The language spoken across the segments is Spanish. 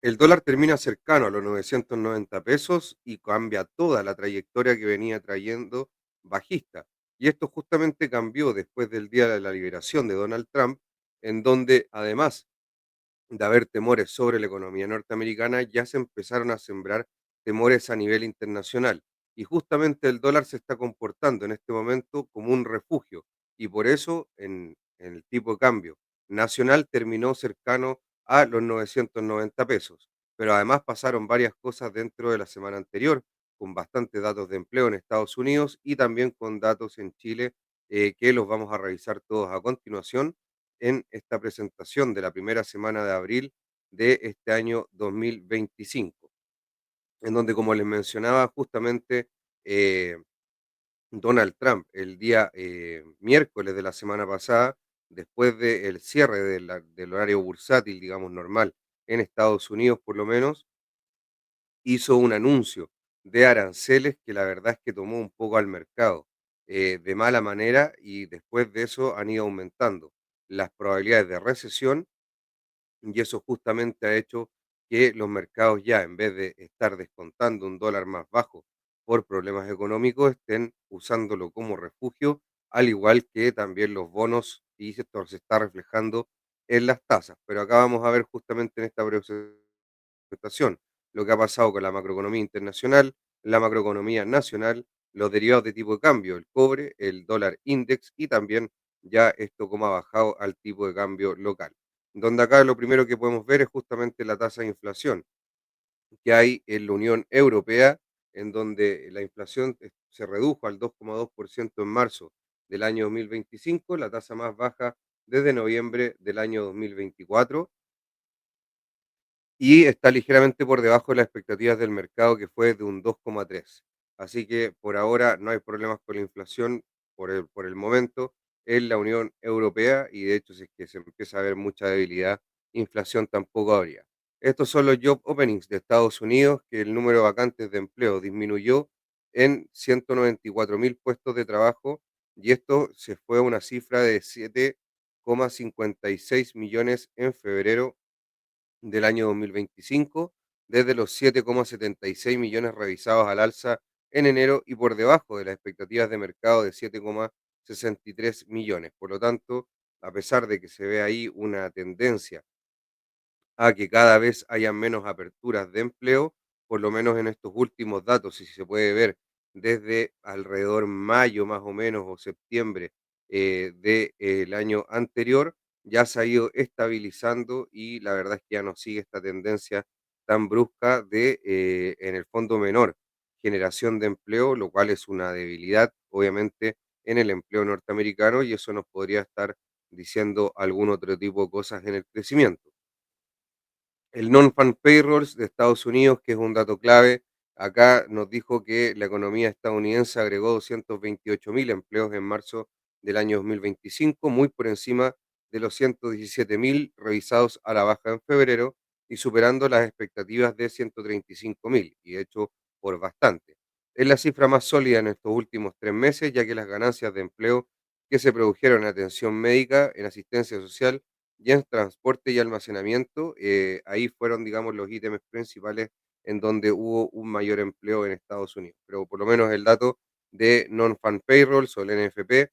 El dólar termina cercano a los 990 pesos y cambia toda la trayectoria que venía trayendo bajista. Y esto justamente cambió después del día de la liberación de Donald Trump, en donde además de haber temores sobre la economía norteamericana, ya se empezaron a sembrar temores a nivel internacional. Y justamente el dólar se está comportando en este momento como un refugio. Y por eso en el tipo de cambio nacional terminó cercano a los 990 pesos. Pero además pasaron varias cosas dentro de la semana anterior, con bastantes datos de empleo en Estados Unidos y también con datos en Chile, que los vamos a revisar todos a continuación en esta presentación de la primera semana de abril de este año 2025, en donde, como les mencionaba, justamente eh, Donald Trump el día miércoles de la semana pasada, después del cierre del horario bursátil, digamos, normal en Estados Unidos por lo menos, hizo un anuncio de aranceles que la verdad es que tomó un poco al mercado de mala manera, y después de eso han ido aumentando las probabilidades de recesión, y eso justamente ha hecho que los mercados, ya en vez de estar descontando un dólar más bajo por problemas económicos, estén usándolo como refugio, al igual que también los bonos, y esto se está reflejando en las tasas. Pero acá vamos a ver justamente en esta presentación lo que ha pasado con la macroeconomía internacional, la macroeconomía nacional, los derivados de tipo de cambio, el cobre, el dólar index, y también ya esto cómo ha bajado al tipo de cambio local, donde acá lo primero que podemos ver es justamente la tasa de inflación que hay en la Unión Europea, en donde la inflación se redujo al 2,2% en marzo del año 2025, la tasa más baja desde noviembre del año 2024, y está ligeramente por debajo de las expectativas del mercado, que fue de un 2,3. Así que por ahora no hay problemas con la inflación por el momento en la Unión Europea, y de hecho si es que se empieza a ver mucha debilidad, inflación tampoco habría. Estos son los job openings de Estados Unidos, que el número de vacantes de empleo disminuyó en 194.000 puestos de trabajo, y esto se fue a una cifra de 7,56 millones en febrero del año 2025, desde los 7,76 millones revisados al alza en enero, y por debajo de las expectativas de mercado de 7,63 millones. Por lo tanto, a pesar de que se ve ahí una tendencia a que cada vez haya menos aperturas de empleo, por lo menos en estos últimos datos, si se puede ver desde alrededor mayo más o menos o septiembre del año anterior, ya se ha ido estabilizando, y la verdad es que ya no sigue esta tendencia tan brusca de, en el fondo, menor generación de empleo, lo cual es una debilidad, obviamente, en el empleo norteamericano, y eso nos podría estar diciendo algún otro tipo de cosas en el crecimiento. El non-farm payrolls de Estados Unidos, que es un dato clave, acá nos dijo que la economía estadounidense agregó 228.000 empleos en marzo del año 2025, muy por encima de los 117.000 revisados a la baja en febrero, y superando las expectativas de 135.000, y de hecho por bastante. Es la cifra más sólida en estos últimos 3 meses, ya que las ganancias de empleo que se produjeron en atención médica, en asistencia social y en transporte y almacenamiento, ahí fueron, digamos, los ítems principales en donde hubo un mayor empleo en Estados Unidos. Pero por lo menos el dato de Non-Farm Payrolls o el NFP,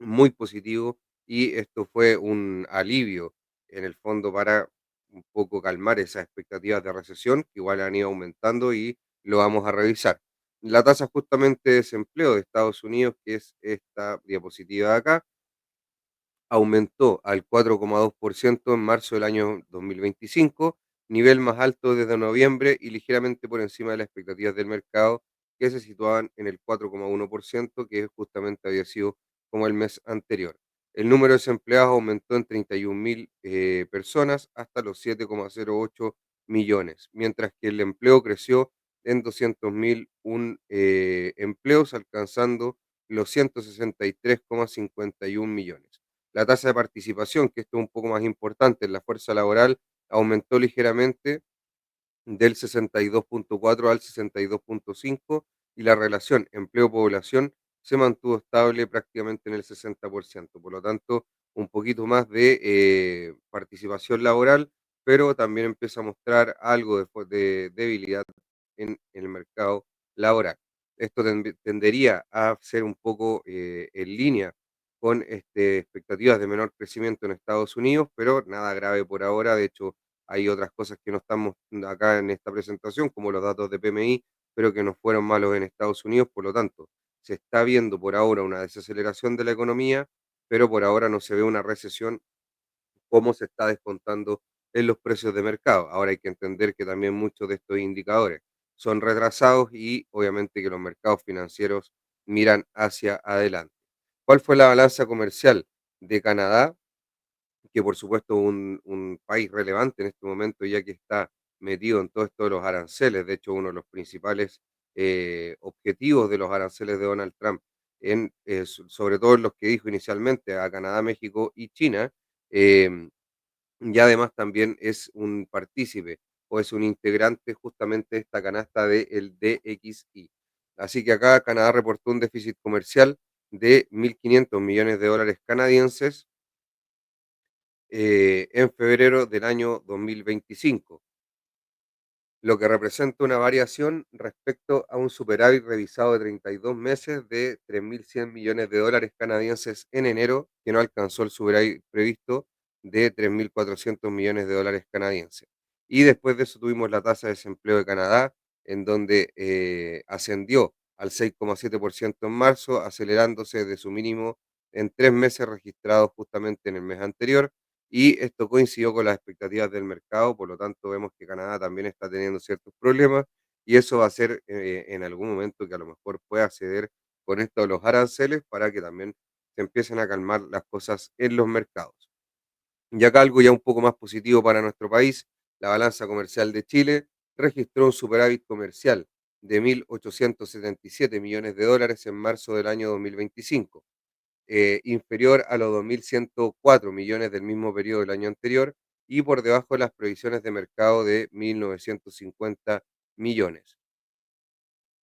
muy positivo, y esto fue un alivio en el fondo para un poco calmar esas expectativas de recesión, que igual han ido aumentando, y lo vamos a revisar. La tasa justamente de desempleo de Estados Unidos, que es esta diapositiva de acá, aumentó al 4,2% en marzo del año 2025, nivel más alto desde noviembre y ligeramente por encima de las expectativas del mercado, que se situaban en el 4,1%, que justamente había sido como el mes anterior. El número de desempleados aumentó en 31.000 personas hasta los 7,08 millones, mientras que el empleo creció en 200.000 empleos, alcanzando los 163,51 millones. La tasa de participación, que esto es un poco más importante en la fuerza laboral, aumentó ligeramente del 62,4 al 62,5, y la relación empleo-población se mantuvo estable prácticamente en el 60%. Por lo tanto, un poquito más de participación laboral, pero también empieza a mostrar algo de debilidad en el mercado laboral. Esto tendería a ser un poco en línea con expectativas de menor crecimiento en Estados Unidos, pero nada grave por ahora. De hecho, hay otras cosas que no estamos acá en esta presentación, como los datos de PMI, pero que no fueron malos en Estados Unidos. Por lo tanto, se está viendo por ahora una desaceleración de la economía, pero por ahora no se ve una recesión como se está descontando en los precios de mercado. Ahora hay que entender que también muchos de estos indicadores son retrasados y obviamente que los mercados financieros miran hacia adelante. ¿Cuál fue la balanza comercial de Canadá? Que por supuesto es un país relevante en este momento, ya que está metido en todo esto de los aranceles. De hecho, uno de los principales objetivos de los aranceles de Donald Trump, sobre todo en los que dijo inicialmente a Canadá, México y China, em, y además también es un partícipe o es un integrante justamente de esta canasta del DXI. Así que acá Canadá reportó un déficit comercial de 1.500 millones de dólares canadienses en febrero del año 2025, lo que representa una variación respecto a un superávit revisado de 32 meses de 3.100 millones de dólares canadienses en enero, que no alcanzó el superávit previsto de 3.400 millones de dólares canadienses. Y después de eso tuvimos la tasa de desempleo de Canadá, en donde ascendió al 6,7% en marzo, acelerándose de su mínimo en 3 meses registrado justamente en el mes anterior, y esto coincidió con las expectativas del mercado, por lo tanto vemos que Canadá también está teniendo ciertos problemas y eso va a hacer en algún momento que a lo mejor pueda ceder con esto de los aranceles para que también se empiecen a calmar las cosas en los mercados. Y acá algo ya un poco más positivo para nuestro país, la balanza comercial de Chile registró un superávit comercial de 1.877 millones de dólares en marzo del año 2025, inferior a los 2.104 millones del mismo periodo del año anterior y por debajo de las previsiones de mercado de 1.950 millones.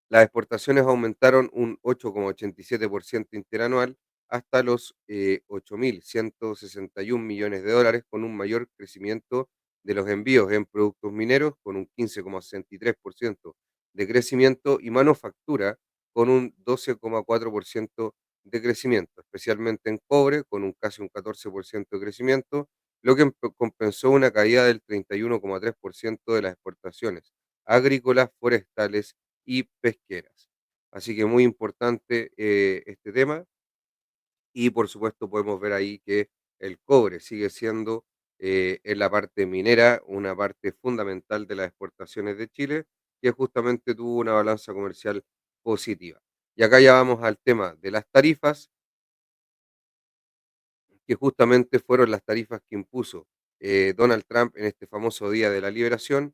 Las exportaciones aumentaron un 8,87% interanual hasta los 8.161 millones de dólares, con un mayor crecimiento de los envíos en productos mineros, con un 15,63% de crecimiento, y manufactura, con un 12,4% de crecimiento, especialmente en cobre, con un casi un 14% de crecimiento, lo que compensó una caída del 31,3% de las exportaciones agrícolas, forestales y pesqueras. Así que muy importante este tema y por supuesto podemos ver ahí que el cobre sigue siendo en la parte minera una parte fundamental de las exportaciones de Chile, que justamente tuvo una balanza comercial positiva. Y acá ya vamos al tema de las tarifas, que justamente fueron las tarifas que impuso Donald Trump en este famoso Día de la Liberación,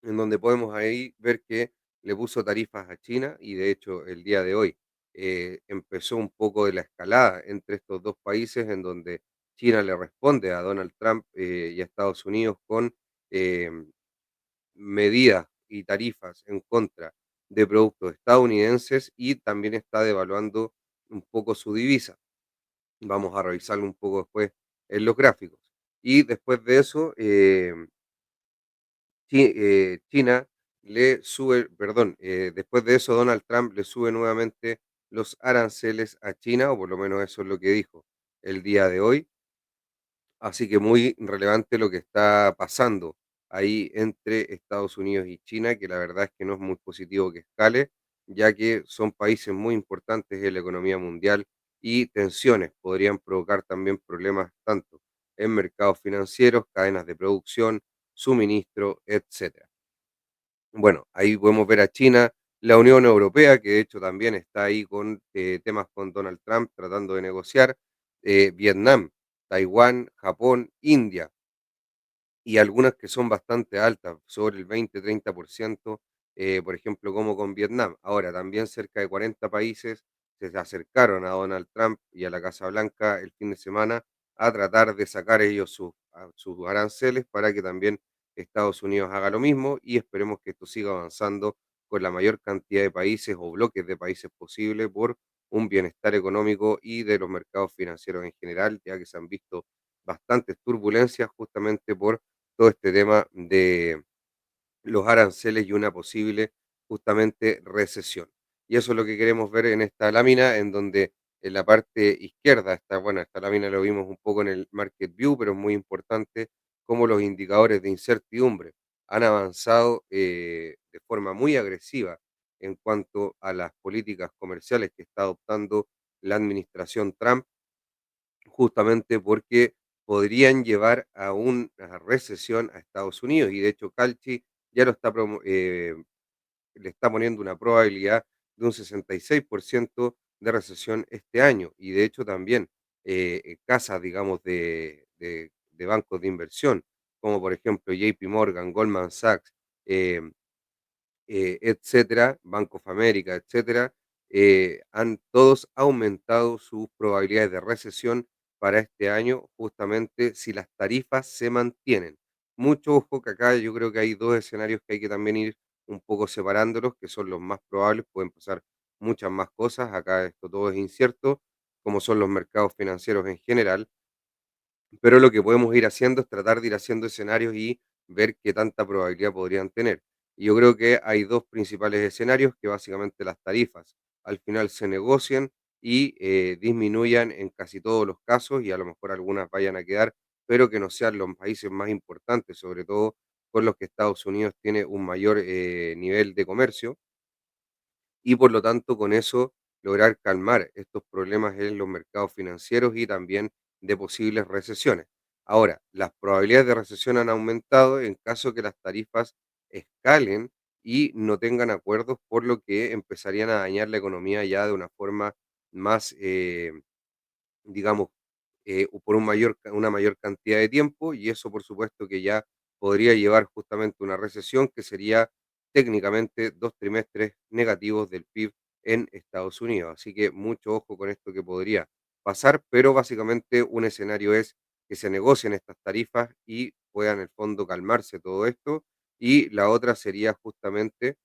en donde podemos ahí ver que le puso tarifas a China y de hecho el día de hoy empezó un poco de la escalada entre estos dos países, en donde China le responde a Donald Trump y a Estados Unidos con eh, medidas y tarifas en contra de productos estadounidenses y también está devaluando un poco su divisa. Vamos a revisarlo un poco después en los gráficos. Y después de eso, China le sube, perdón, después de eso Donald Trump le sube nuevamente los aranceles a China, o por lo menos eso es lo que dijo el día de hoy. Así que muy relevante lo que está pasando ahí entre Estados Unidos y China, que la verdad es que no es muy positivo que escale, ya que son países muy importantes en la economía mundial y tensiones podrían provocar también problemas tanto en mercados financieros, cadenas de producción, suministro, etcétera. Bueno, ahí podemos ver a China, la Unión Europea, que de hecho también está ahí con temas con Donald Trump tratando de negociar, Vietnam, Taiwán, Japón, India, y algunas que son bastante altas, sobre el 20-30%, por ejemplo, como con Vietnam. Ahora, también cerca de 40 países se acercaron a Donald Trump y a la Casa Blanca el fin de semana a tratar de sacar ellos sus aranceles para que también Estados Unidos haga lo mismo, y esperemos que esto siga avanzando con la mayor cantidad de países o bloques de países posible por un bienestar económico y de los mercados financieros en general, ya que se han visto bastantes turbulencias justamente por todo este tema de los aranceles y una posible justamente recesión. Y eso es lo que queremos ver en esta lámina, en donde en la parte izquierda, bueno, esta lámina lo vimos un poco en el Market View, pero es muy importante cómo los indicadores de incertidumbre han avanzado de forma muy agresiva en cuanto a las políticas comerciales que está adoptando la administración Trump, justamente porque podrían llevar a una recesión a Estados Unidos. Y de hecho, Calchi ya lo está le está poniendo una probabilidad de un 66% de recesión este año. Y de hecho también casas, digamos, de bancos de inversión, como por ejemplo JP Morgan, Goldman Sachs, eh, etcétera, Bank of America, etcétera, han todos aumentado sus probabilidades de recesión para este año, justamente si las tarifas se mantienen. Mucho ojo que acá yo creo que hay dos escenarios que hay que también ir un poco separándolos, que son los más probables, pueden pasar muchas más cosas, acá esto todo es incierto, como son los mercados financieros en general, pero lo que podemos ir haciendo es tratar de ir haciendo escenarios y ver qué tanta probabilidad podrían tener. Y yo creo que hay dos principales escenarios, que básicamente las tarifas al final se negocian y disminuyan en casi todos los casos y a lo mejor algunas vayan a quedar, pero que no sean los países más importantes, sobre todo con los que Estados Unidos tiene un mayor nivel de comercio y por lo tanto con eso lograr calmar estos problemas en los mercados financieros y también de posibles recesiones. Ahora, las probabilidades de recesión han aumentado en caso que las tarifas escalen y no tengan acuerdos, por lo que empezarían a dañar la economía ya de una forma más, digamos, o por una mayor cantidad de tiempo, y eso por supuesto que ya podría llevar justamente a una recesión que sería técnicamente 2 trimestres negativos del PIB en Estados Unidos. Así que mucho ojo con esto que podría pasar, pero básicamente un escenario es que se negocien estas tarifas y puedan en el fondo calmarse todo esto, y la otra sería justamente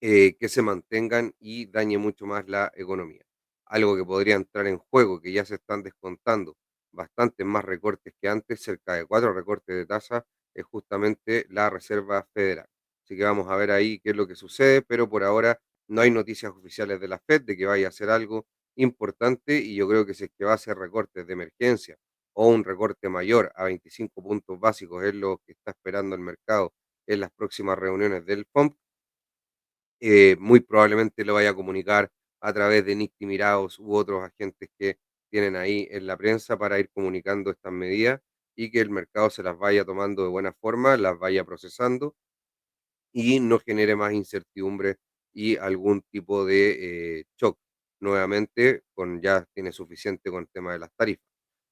que se mantengan y dañe mucho más la economía. Algo que podría entrar en juego, que ya se están descontando bastantes más recortes que antes, cerca de 4 recortes de tasa, es justamente la Reserva Federal. Así que vamos a ver ahí qué es lo que sucede, pero por ahora no hay noticias oficiales de la Fed de que vaya a hacer algo importante, y yo creo que si es que va a hacer recortes de emergencia o un recorte mayor a 25 puntos básicos es lo que está esperando el mercado en las próximas reuniones del FOMC, muy probablemente lo vaya a comunicar a través de Nick Timiraos u otros agentes que tienen ahí en la prensa para ir comunicando estas medidas y que el mercado se las vaya tomando de buena forma, las vaya procesando y no genere más incertidumbre y algún tipo de shock. Nuevamente, ya tiene suficiente con el tema de las tarifas.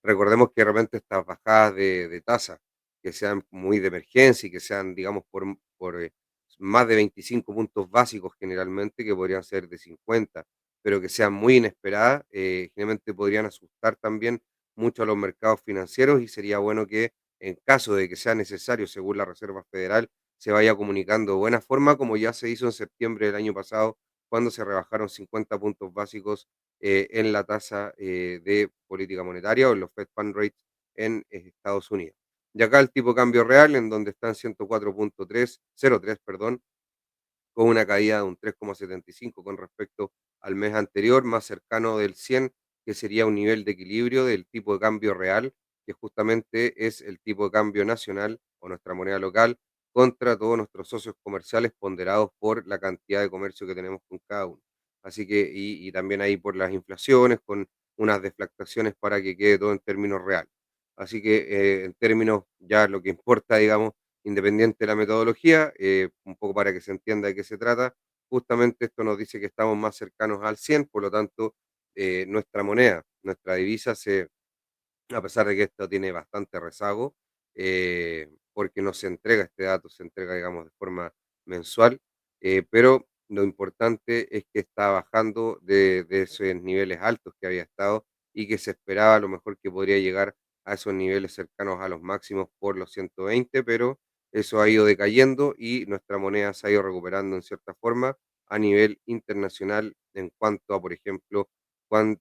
Recordemos que de repente estas bajadas de tasa, que sean muy de emergencia y que sean, digamos, por más de 25 puntos básicos generalmente, que podrían ser de 50, pero que sean muy inesperadas, generalmente podrían asustar también mucho a los mercados financieros, y sería bueno que en caso de que sea necesario, según la Reserva Federal, se vaya comunicando de buena forma, como ya se hizo en septiembre del año pasado, cuando se rebajaron 50 puntos básicos en la tasa de política monetaria o en los Fed Fund Rates en Estados Unidos. Y acá el tipo de cambio real, en donde están 104.303, perdón, con una caída de un 3,75 con respecto al mes anterior, más cercano del 100, que sería un nivel de equilibrio del tipo de cambio real, que justamente es el tipo de cambio nacional o nuestra moneda local contra todos nuestros socios comerciales ponderados por la cantidad de comercio que tenemos con cada uno. Así que, y también ahí por las inflaciones, con unas deflactaciones para que quede todo en términos reales. Así que en términos ya lo que importa, digamos, independiente de la metodología, un poco para que se entienda de qué se trata. Justamente esto nos dice que estamos más cercanos al 100, por lo tanto, nuestra moneda, nuestra divisa a pesar de que esto tiene bastante rezago, porque no se entrega este dato, se entrega, digamos, de forma mensual, pero lo importante es que está bajando de esos niveles altos que había estado y que se esperaba a lo mejor que podría llegar a esos niveles cercanos a los máximos por los 120, pero eso ha ido decayendo y nuestra moneda se ha ido recuperando en cierta forma a nivel internacional en cuanto a, por ejemplo, cuán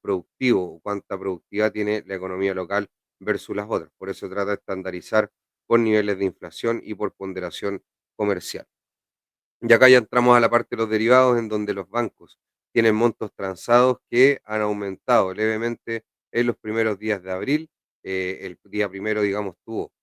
productivo o cuánta productividad tiene la economía local versus las otras. Por eso trata de estandarizar por niveles de inflación y por ponderación comercial. Y acá ya entramos a la parte de los derivados, en donde los bancos tienen montos transados que han aumentado levemente en los primeros días de abril. El día primero, digamos, tuvo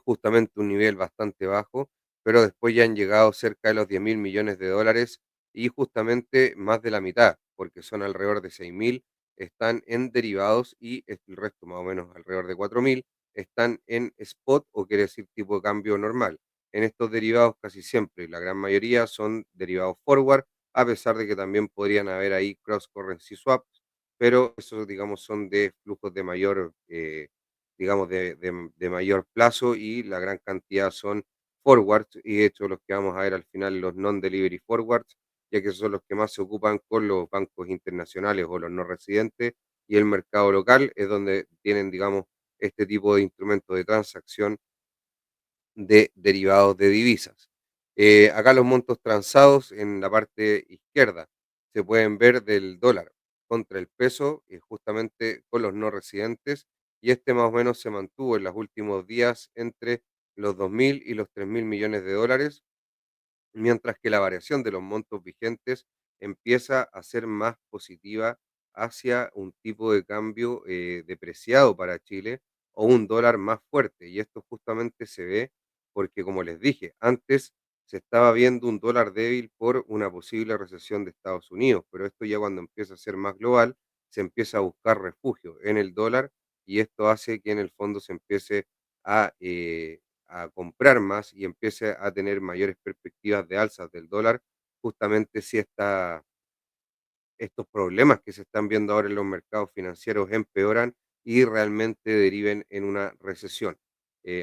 justamente un nivel bastante bajo, pero después ya han llegado cerca de los 10.000 millones de dólares y justamente más de la mitad, porque son alrededor de 6.000, están en derivados y el resto, más o menos alrededor de 4.000, están en spot o quiere decir tipo de cambio normal. En estos derivados casi siempre, la gran mayoría son derivados forward, a pesar de que también podrían haber ahí cross currency swaps, pero esos digamos son de flujos de mayor digamos, de mayor plazo y la gran cantidad son forwards y de hecho los que vamos a ver al final los non-delivery forwards, ya que son los que más se ocupan con los bancos internacionales o los no residentes y el mercado local es donde tienen, digamos, este tipo de instrumentos de transacción de derivados de divisas. Acá los montos transados en la parte izquierda se pueden ver del dólar contra el peso, justamente con los no residentes, y este más o menos se mantuvo en los últimos días entre los 2.000 y los 3.000 millones de dólares, mientras que la variación de los montos vigentes empieza a ser más positiva hacia un tipo de cambio depreciado para Chile o un dólar más fuerte. Y esto justamente se ve porque, como les dije, antes se estaba viendo un dólar débil por una posible recesión de Estados Unidos, pero esto ya cuando empieza a ser más global, se empieza a buscar refugio en el dólar y esto hace que en el fondo se empiece a comprar más y empiece a tener mayores perspectivas de alzas del dólar, justamente si estos problemas que se están viendo ahora en los mercados financieros empeoran y realmente deriven en una recesión.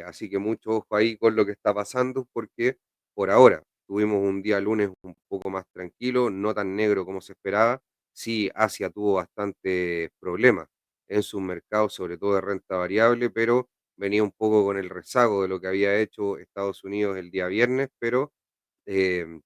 Así que mucho ojo ahí con lo que está pasando porque por ahora tuvimos un día lunes un poco más tranquilo, no tan negro como se esperaba. Sí, Asia tuvo bastantes problemas en sus mercados, sobre todo de renta variable, pero venía un poco con el rezago de lo que había hecho Estados Unidos el día viernes, pero em,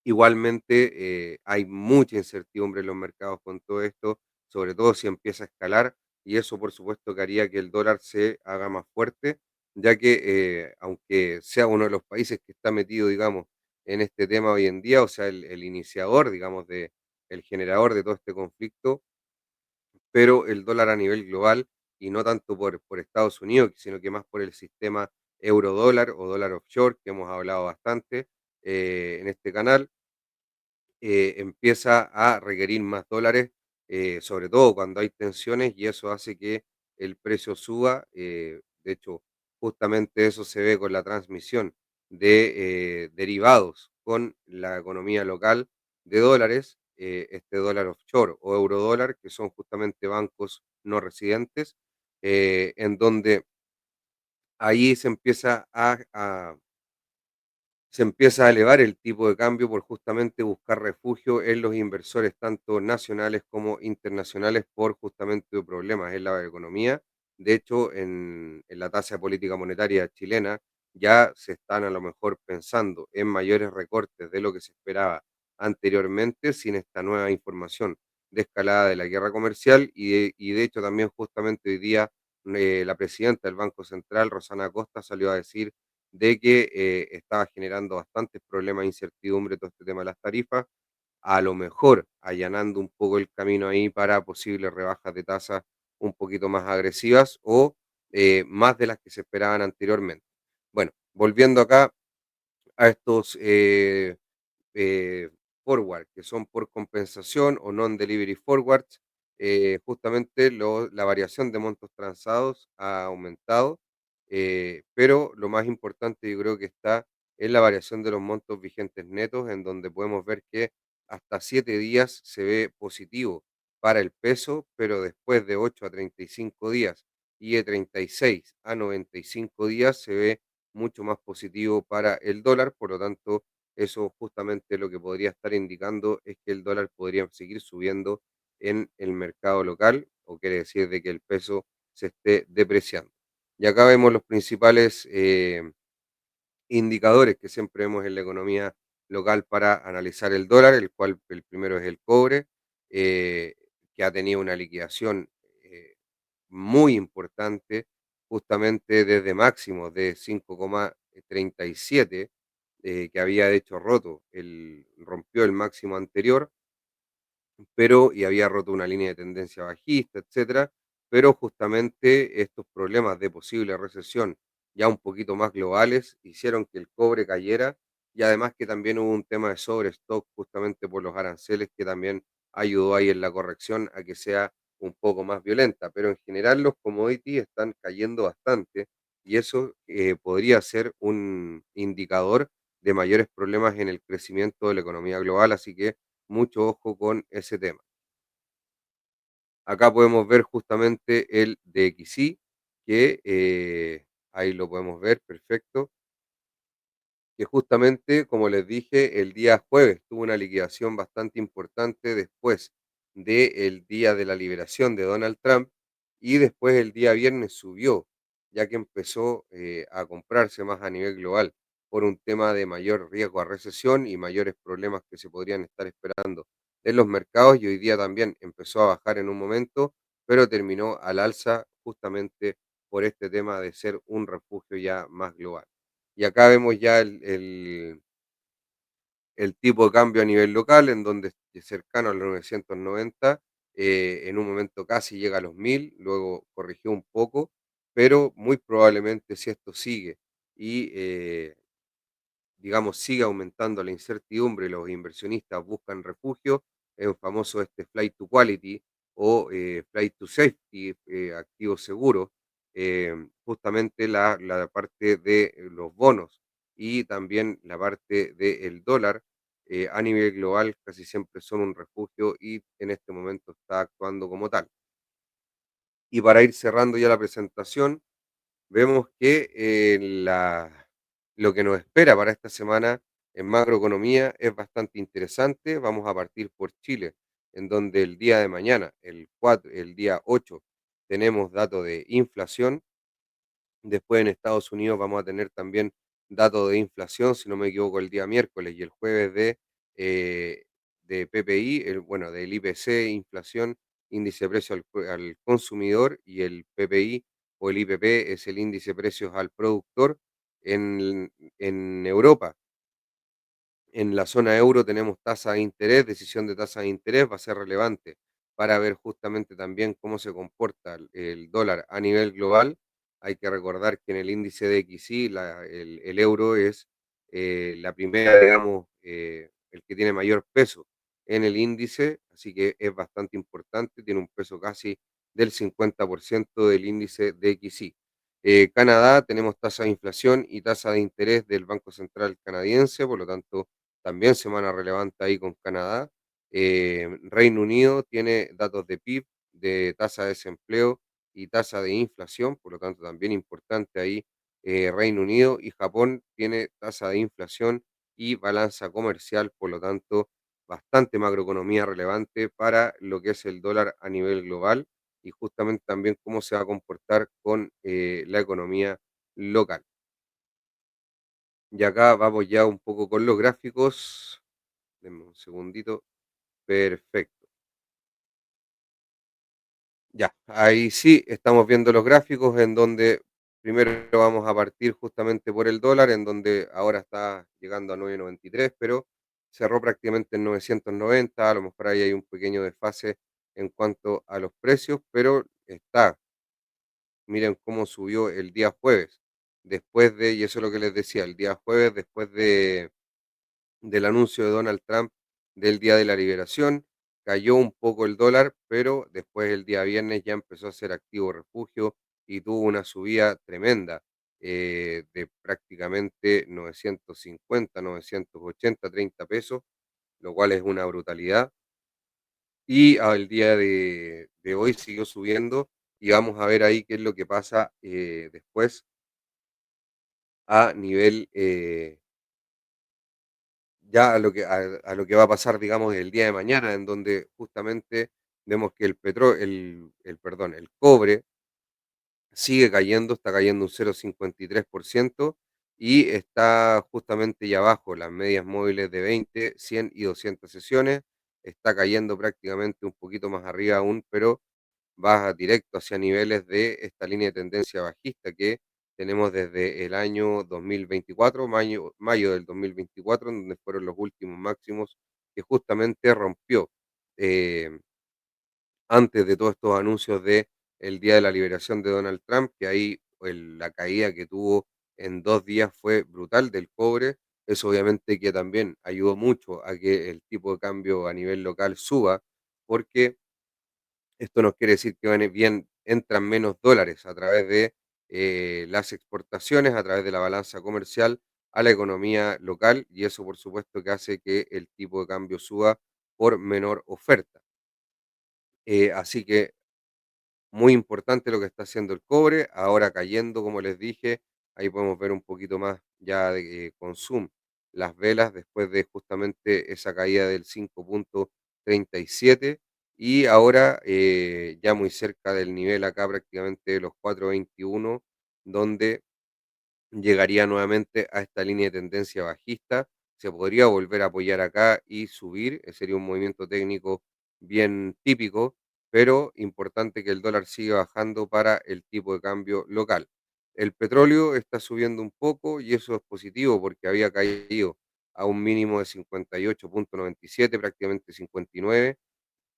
igualmente, hay mucha incertidumbre en los mercados con todo esto, sobre todo si empieza a escalar, y eso por supuesto que haría que el dólar se haga más fuerte, ya que aunque sea uno de los países que está metido, digamos, en este tema hoy en día, o sea, el iniciador, digamos, el generador de todo este conflicto, pero el dólar a nivel global, y no tanto por Estados Unidos, sino que más por el sistema euro-dólar o dólar offshore, que hemos hablado bastante en este canal, empieza a requerir más dólares, sobre todo cuando hay tensiones, y eso hace que el precio suba. De hecho, justamente eso se ve con la transmisión de derivados con la economía local de dólares, este dólar offshore o eurodólar, que son justamente bancos no residentes, en donde ahí se empieza a elevar el tipo de cambio por justamente buscar refugio en los inversores, tanto nacionales como internacionales, por justamente problemas en la economía. De hecho, en la tasa de política monetaria chilena ya se están a lo mejor pensando en mayores recortes de lo que se esperaba anteriormente sin esta nueva información de escalada de la guerra comercial y de hecho también justamente hoy día la presidenta del Banco Central, Rosana Acosta, salió a decir de que estaba generando bastantes problemas e incertidumbre todo este tema de las tarifas, a lo mejor allanando un poco el camino ahí para posibles rebajas de tasas un poquito más agresivas o más de las que se esperaban anteriormente. Bueno, volviendo acá a estos forward, que son por compensación o non-delivery forwards, justamente la variación de montos transados ha aumentado, pero lo más importante yo creo que está en la variación de los montos vigentes netos, en donde podemos ver que hasta 7 días se ve positivo para el peso, pero después de 8 a 35 días y de 36 a 95 días se ve mucho más positivo para el dólar, por lo tanto eso justamente lo que podría estar indicando es que el dólar podría seguir subiendo en el mercado local, o quiere decir de que el peso se esté depreciando. Y acá vemos los principales indicadores que siempre vemos en la economía local para analizar el dólar, el cual el primero es el cobre, eh, que ha tenido una liquidación muy importante justamente desde máximos de 5,37, que había hecho roto, rompió el máximo anterior, pero y había roto una línea de tendencia bajista, etcétera, pero justamente estos problemas de posible recesión ya un poquito más globales hicieron que el cobre cayera y además que también hubo un tema de sobrestock justamente por los aranceles que también ayudó ahí en la corrección a que sea un poco más violenta, pero en general los commodities están cayendo bastante y eso podría ser un indicador de mayores problemas en el crecimiento de la economía global, así que mucho ojo con ese tema. Acá podemos ver justamente el DXY, que ahí lo podemos ver, perfecto, que justamente, como les dije, el día jueves tuvo una liquidación bastante importante después del día de la liberación de Donald Trump y después el día viernes subió, ya que empezó a comprarse más a nivel global por un tema de mayor riesgo a recesión y mayores problemas que se podrían estar esperando en los mercados y hoy día también empezó a bajar en un momento, pero terminó al alza justamente por este tema de ser un refugio ya más global. Y acá vemos ya el tipo de cambio a nivel local, en donde es cercano a los 990, en un momento casi llega a los 1000, luego corrigió un poco, pero muy probablemente si esto sigue y digamos, sigue aumentando la incertidumbre, los inversionistas buscan refugio, es un famoso este flight to quality o flight to safety, activo seguro, justamente la parte de los bonos y también la parte del dólar a nivel global casi siempre son un refugio y en este momento está actuando como tal. Y para ir cerrando ya la presentación, vemos que lo que nos espera para esta semana en macroeconomía es bastante interesante. Vamos a partir por Chile, en donde el día de mañana, el día 8, tenemos datos de inflación. Después en Estados Unidos vamos a tener también datos de inflación, si no me equivoco, el día miércoles y el jueves de PPI, bueno, del IPC, inflación, índice de precios al consumidor, y el PPI o el IPP es el índice de precios al productor en Europa. En la zona euro tenemos tasa de interés, decisión de tasa de interés va a ser relevante para ver justamente también cómo se comporta el dólar a nivel global. Hay que recordar que en el índice de XY el euro es la primera, digamos, el que tiene mayor peso en el índice, así que es bastante importante, tiene un peso casi del 50% del índice de XY. Canadá, tenemos tasa de inflación y tasa de interés del Banco Central canadiense, por lo tanto, también semana relevante ahí con Canadá. Reino Unido tiene datos de PIB, de tasa de desempleo y tasa de inflación, por lo tanto también importante ahí Reino Unido y Japón tiene tasa de inflación y balanza comercial, por lo tanto bastante macroeconomía relevante para lo que es el dólar a nivel global y justamente también cómo se va a comportar con la economía local. Y acá vamos ya un poco con los gráficos. Denme un segundito. Perfecto. Ya, ahí sí estamos viendo los gráficos en donde primero vamos a partir justamente por el dólar, en donde ahora está llegando a 9,93, pero cerró prácticamente en 990. A lo mejor ahí hay un pequeño desfase en cuanto a los precios, pero está, miren cómo subió el día jueves, después de, y eso es lo que les decía, el día jueves después del anuncio de Donald Trump del Día de la Liberación, cayó un poco el dólar, pero después el día viernes ya empezó a ser activo refugio y tuvo una subida tremenda de prácticamente 950, 980, 30 pesos, lo cual es una brutalidad. Y al día de hoy siguió subiendo y vamos a ver ahí qué es lo que pasa después a nivel ya a lo que va a pasar, digamos, el día de mañana, en donde justamente vemos que perdón, el cobre sigue cayendo, está cayendo un 0,53% y está justamente ya abajo las medias móviles de 20, 100 y 200 sesiones, está cayendo prácticamente un poquito más arriba aún, pero va directo hacia niveles de esta línea de tendencia bajista que tenemos desde el año 2024, mayo del 2024, en donde fueron los últimos máximos que justamente rompió. eh, Antes de todos estos anuncios de el día de la liberación de Donald Trump, que ahí la caída que tuvo en 2 días fue brutal del cobre. Eso obviamente que también ayudó mucho a que el tipo de cambio a nivel local suba, porque esto nos quiere decir que bien, entran menos dólares a través de las exportaciones, a través de la balanza comercial a la economía local, y eso por supuesto que hace que el tipo de cambio suba por menor oferta. Así que muy importante lo que está haciendo el cobre, ahora cayendo, como les dije, ahí podemos ver un poquito más ya de consumo, las velas después de justamente esa caída del 5,37 y ahora ya muy cerca del nivel acá prácticamente de los 4,21, donde llegaría nuevamente a esta línea de tendencia bajista, se podría volver a apoyar acá y subir, sería un movimiento técnico bien típico, pero importante que el dólar siga bajando para el tipo de cambio local. El petróleo está subiendo un poco y eso es positivo porque había caído a un mínimo de 58,97, prácticamente 59,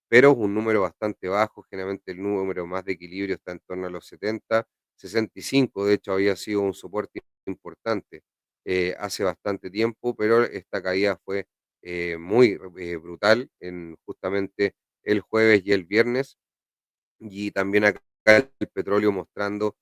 pero es un número bastante bajo. Generalmente el número más de equilibrio está en torno a los 70, 65, de hecho había sido un soporte importante hace bastante tiempo, pero esta caída fue muy brutal en justamente el jueves y el viernes, y también acá el petróleo mostrando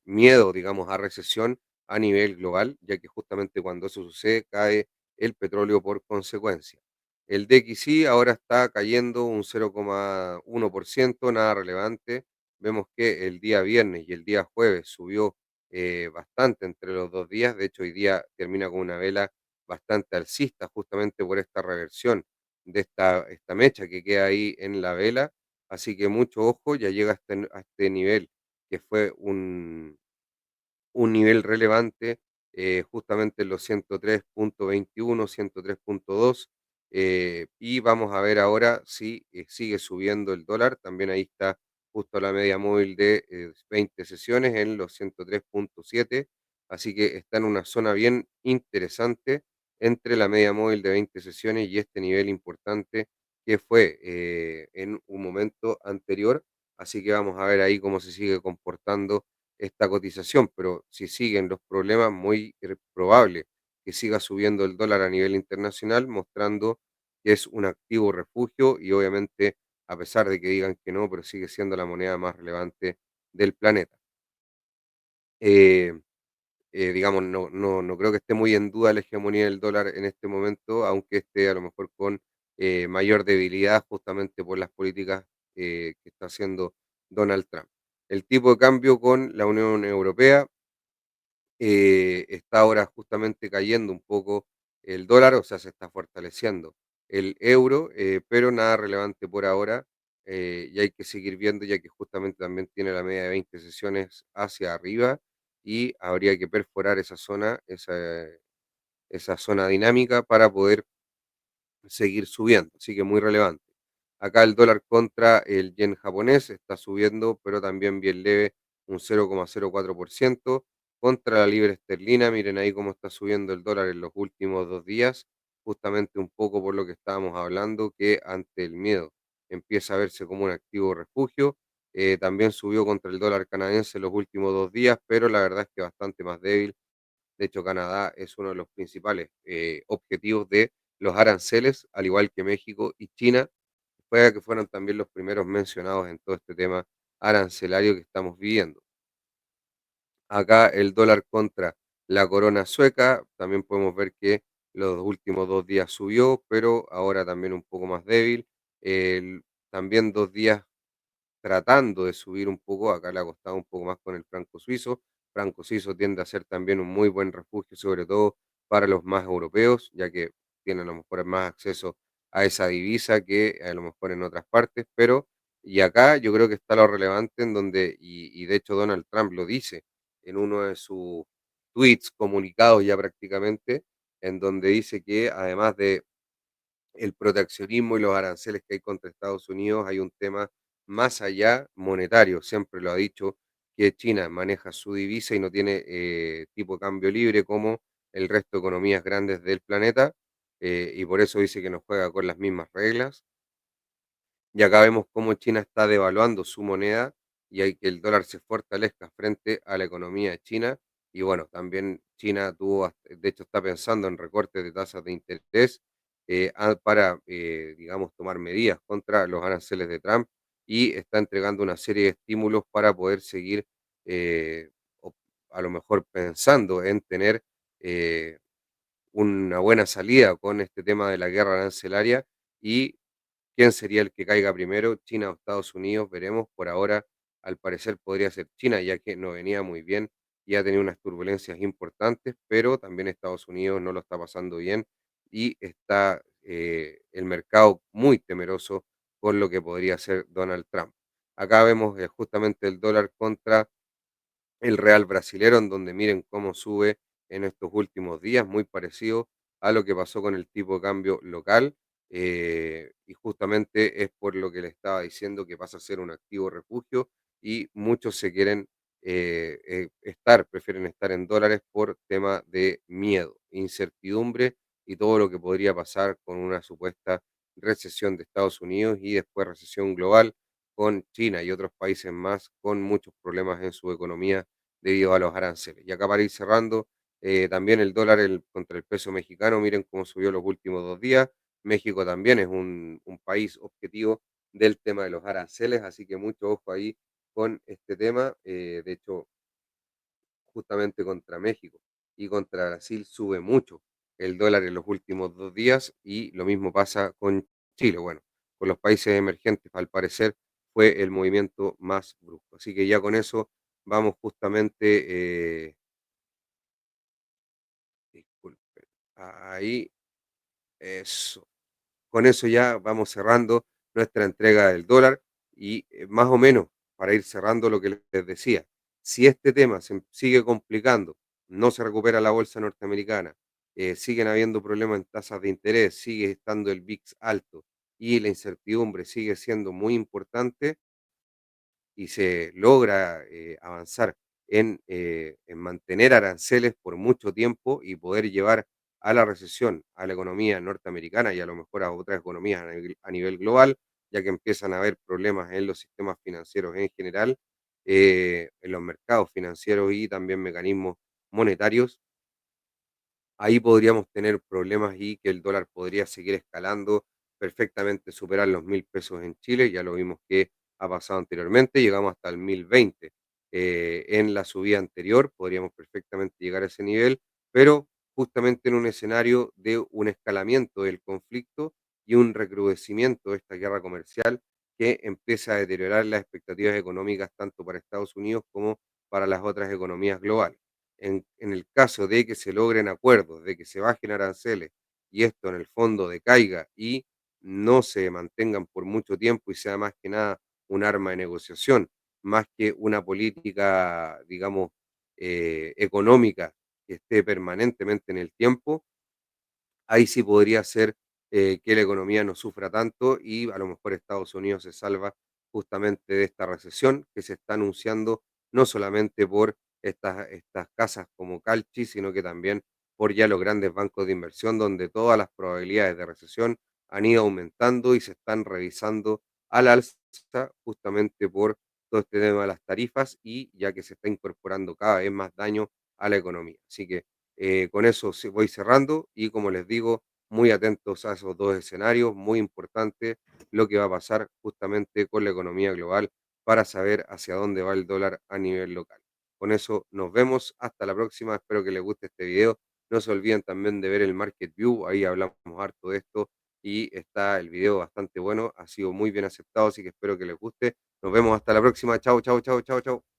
miedo, digamos, a recesión a nivel global, ya que justamente cuando eso sucede cae el petróleo por consecuencia. El DXY ahora está cayendo un 0,1%, nada relevante. Vemos que el día viernes y el día jueves subió bastante entre los 2 días. De hecho, hoy día termina con una vela bastante alcista, justamente por esta reversión de esta mecha que queda ahí en la vela. Así que mucho ojo, ya llega a este nivel que fue un nivel relevante, justamente en los 103,21, 103,2, y vamos a ver ahora si sigue subiendo el dólar. También ahí está justo la media móvil de 20 sesiones en los 103,7, así que está en una zona bien interesante entre la media móvil de 20 sesiones y este nivel importante que fue en un momento anterior. Así que vamos a ver ahí cómo se sigue comportando esta cotización, pero si siguen los problemas, muy probable que siga subiendo el dólar a nivel internacional, mostrando que es un activo refugio y obviamente, a pesar de que digan que no, pero sigue siendo la moneda más relevante del planeta. Eh, digamos, no creo que esté muy en duda la hegemonía del dólar en este momento, aunque esté a lo mejor con mayor debilidad justamente por las políticas que está haciendo Donald Trump. El tipo de cambio con la Unión Europea está ahora justamente cayendo un poco el dólar, o sea, se está fortaleciendo el euro, pero nada relevante por ahora, y hay que seguir viendo ya que justamente también tiene la media de 20 sesiones hacia arriba y habría que perforar esa zona dinámica para poder seguir subiendo, así que muy relevante. Acá el dólar contra el yen japonés está subiendo, pero también bien leve, un 0,04%. Contra la libra esterlina, miren ahí cómo está subiendo el dólar en los últimos 2 días, justamente un poco por lo que estábamos hablando, que ante el miedo empieza a verse como un activo refugio. También subió contra el dólar canadiense en los últimos 2 días, pero la verdad es que bastante más débil. De hecho, Canadá es uno de los principales objetivos de los aranceles, al igual que México y China, pueda que fueron también los primeros mencionados en todo este tema arancelario que estamos viviendo. Acá el dólar contra la corona sueca, también podemos ver que los últimos 2 días subió, pero ahora también un poco más débil. También 2 días tratando de subir un poco, acá le ha costado un poco más con el franco suizo. Franco suizo tiende a ser también un muy buen refugio, sobre todo para los más europeos, ya que tienen a lo mejor más acceso a esa divisa que a lo mejor en otras partes, pero y acá yo creo que está lo relevante en donde, y de hecho Donald Trump lo dice en uno de sus tweets comunicados ya prácticamente, en donde dice que además de el proteccionismo y los aranceles que hay contra Estados Unidos, hay un tema más allá monetario. Siempre lo ha dicho que China maneja su divisa y no tiene tipo de cambio libre como el resto de economías grandes del planeta, y por eso dice que no juega con las mismas reglas. Y acá vemos cómo China está devaluando su moneda y hay que el dólar se fortalezca frente a la economía de China. Y bueno, también China tuvo, de hecho está pensando en recortes de tasas de interés para, digamos, tomar medidas contra los aranceles de Trump y está entregando una serie de estímulos para poder seguir, eh, o a lo mejor pensando en tener eh, una buena salida con este tema de la guerra arancelaria y quién sería el que caiga primero, China o Estados Unidos, veremos. Por ahora, al parecer podría ser China, ya que no venía muy bien y ha tenido unas turbulencias importantes, pero también Estados Unidos no lo está pasando bien y está el mercado muy temeroso con lo que podría ser Donald Trump. Acá vemos justamente el dólar contra el real brasilero, en donde miren cómo sube en estos últimos días, muy parecido a lo que pasó con el tipo de cambio local, y justamente es por lo que le estaba diciendo que pasa a ser un activo refugio y muchos se quieren prefieren estar en dólares por tema de miedo, incertidumbre y todo lo que podría pasar con una supuesta recesión de Estados Unidos y después recesión global con China y otros países más con muchos problemas en su economía debido a los aranceles. Y acá para ir cerrando, también el dólar contra el peso mexicano, miren cómo subió los últimos 2 días. México también es un país objetivo del tema de los aranceles, así que mucho ojo ahí con este tema. De hecho, justamente contra México y contra Brasil sube mucho el dólar en los últimos 2 días y lo mismo pasa con Chile. Bueno, con los países emergentes, al parecer, fue el movimiento más brusco. Así que ya con eso vamos justamente, disculpen, ahí, eso. Con eso ya vamos cerrando nuestra entrega del dólar y más o menos para ir cerrando lo que les decía, si este tema se sigue complicando, no se recupera la bolsa norteamericana, siguen habiendo problemas en tasas de interés, sigue estando el VIX alto y la incertidumbre sigue siendo muy importante, y se logra avanzar en mantener aranceles por mucho tiempo y poder llevar a la recesión a la economía norteamericana y a lo mejor a otras economías a nivel global, ya que empiezan a haber problemas en los sistemas financieros en general, en los mercados financieros y también mecanismos monetarios. Ahí podríamos tener problemas y que el dólar podría seguir escalando, perfectamente superar los 1.000 pesos en Chile, ya lo vimos que ha pasado anteriormente, llegamos hasta el 1.020 en la subida anterior, podríamos perfectamente llegar a ese nivel, pero justamente en un escenario de un escalamiento del conflicto y un recrudecimiento de esta guerra comercial que empieza a deteriorar las expectativas económicas tanto para Estados Unidos como para las otras economías globales. En el caso de que se logren acuerdos, de que se bajen aranceles y esto en el fondo decaiga y no se mantengan por mucho tiempo y sea más que nada un arma de negociación, más que una política, digamos, económica que esté permanentemente en el tiempo, ahí sí podría ser que la economía no sufra tanto y a lo mejor Estados Unidos se salva justamente de esta recesión que se está anunciando no solamente por estas casas como Calchi, sino que también por ya los grandes bancos de inversión, donde todas las probabilidades de recesión han ido aumentando y se están revisando al alza justamente por todo este tema de las tarifas y ya que se está incorporando cada vez más daño a la economía. Así que con eso voy cerrando y como les digo, muy atentos a esos dos escenarios, muy importante lo que va a pasar justamente con la economía global para saber hacia dónde va el dólar a nivel local. Con eso nos vemos, hasta la próxima, espero que les guste este video. No se olviden también de ver el Market View, ahí hablamos harto de esto y está el video bastante bueno, ha sido muy bien aceptado, así que espero que les guste. Nos vemos hasta la próxima, chao, chao, chao, chao, chao.